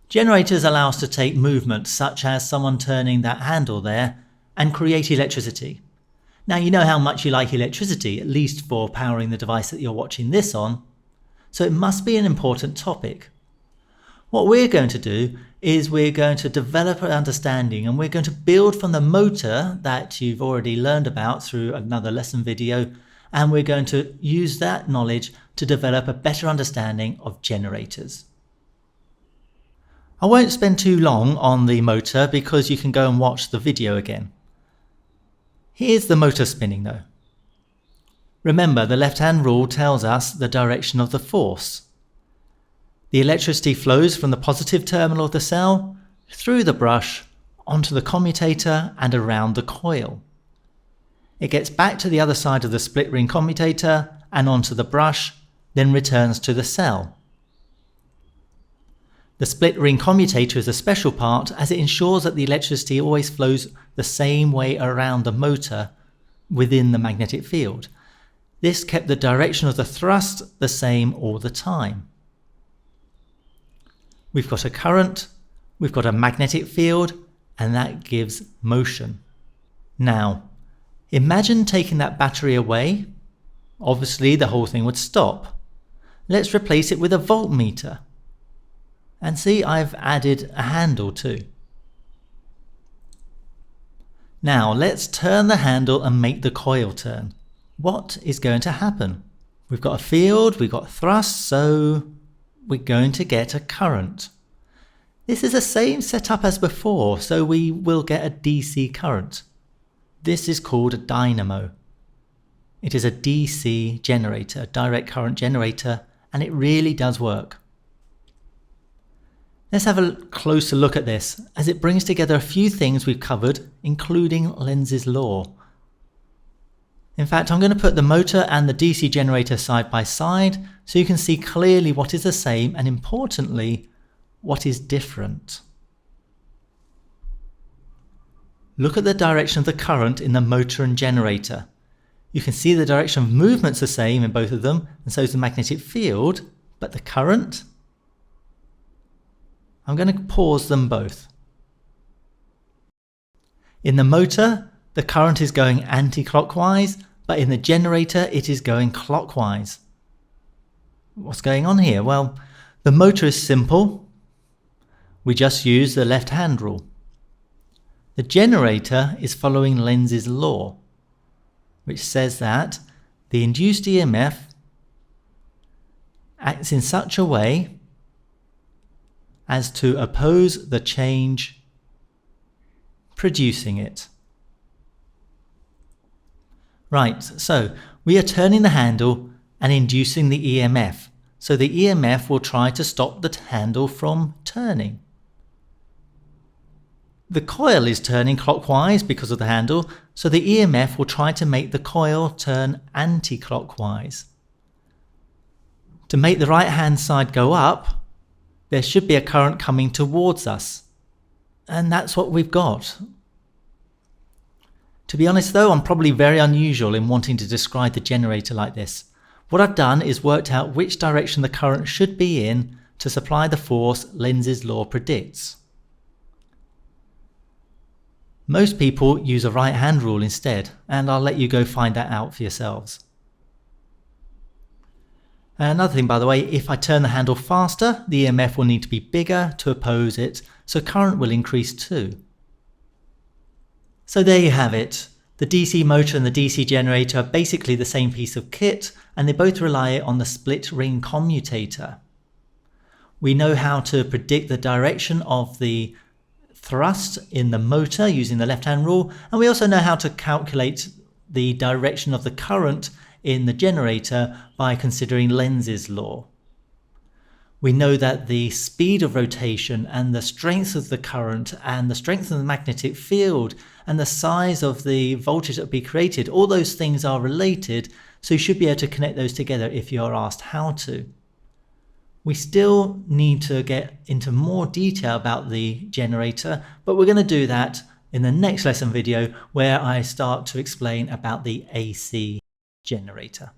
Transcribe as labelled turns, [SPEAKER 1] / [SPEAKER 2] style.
[SPEAKER 1] Generators allow us to take movement, such as someone turning that handle there, and create electricity. Now you know how much you like electricity, at least for powering the device that you're watching this on, so it must be an important topic. What we're going to do is we're going to develop an understanding, and we're going to build from the motor that you've already learned about through another lesson video, and we're going to use that knowledge to develop a better understanding of generators. I won't spend too long on the motor because you can go and watch the video again. Here's the motor spinning though. Remember, the left-hand rule tells us the direction of the force. The electricity flows from the positive terminal of the cell through the brush onto the commutator and around the coil. It gets back to the other side of the split ring commutator and onto the brush, then returns to the cell. The split ring commutator is a special part as it ensures that the electricity always flows the same way around the motor within the magnetic field. This kept the direction of the thrust the same all the time. We've got a current, we've got a magnetic field, and that gives motion. Now, imagine taking that battery away. Obviously, the whole thing would stop. Let's replace it with a voltmeter. And see, I've added a handle too. Now, let's turn the handle and make the coil turn. What is going to happen? We've got a field, we've got thrust, so we're going to get a current. This is the same setup as before, so we will get a DC current. This is called a dynamo. It is a DC generator, a direct current generator, and it really does work. Let's have a closer look at this, as it brings together a few things we've covered, including Lenz's law. In fact, I'm going to put the motor and the DC generator side by side so you can see clearly what is the same and, importantly, what is different. Look at the direction of the current in the motor and generator. You can see the direction of movement's the same in both of them, and so is the magnetic field, but the current? I'm going to pause them both. In the motor, the current is going anti-clockwise, but in the generator it is going clockwise. What's going on here? Well, the motor is simple. We just use the left-hand rule. The generator is following Lenz's law, which says that the induced EMF acts in such a way as to oppose the change producing it. Right, so we are turning the handle and inducing the EMF. So the EMF will try to stop the handle from turning. The coil is turning clockwise because of the handle, so the EMF will try to make the coil turn anti-clockwise. To make the right hand side go up, there should be a current coming towards us. And that's what we've got. To be honest though, I'm probably very unusual in wanting to describe the generator like this. What I've done is worked out which direction the current should be in to supply the force Lenz's law predicts. Most people use a right-hand rule instead, and I'll let you go find that out for yourselves. Another thing, by the way, if I turn the handle faster, the EMF will need to be bigger to oppose it, so current will increase too. So there you have it. The DC motor and the DC generator are basically the same piece of kit, and they both rely on the split ring commutator. We know how to predict the direction of the thrust in the motor using the left-hand rule, and we also know how to calculate the direction of the current in the generator by considering Lenz's law. We know that the speed of rotation and the strength of the current and the strength of the magnetic field and the size of the voltage that will be created, all those things are related, so you should be able to connect those together if you're asked how to. We still need to get into more detail about the generator, but we're going to do that in the next lesson video where I start to explain about the AC generator.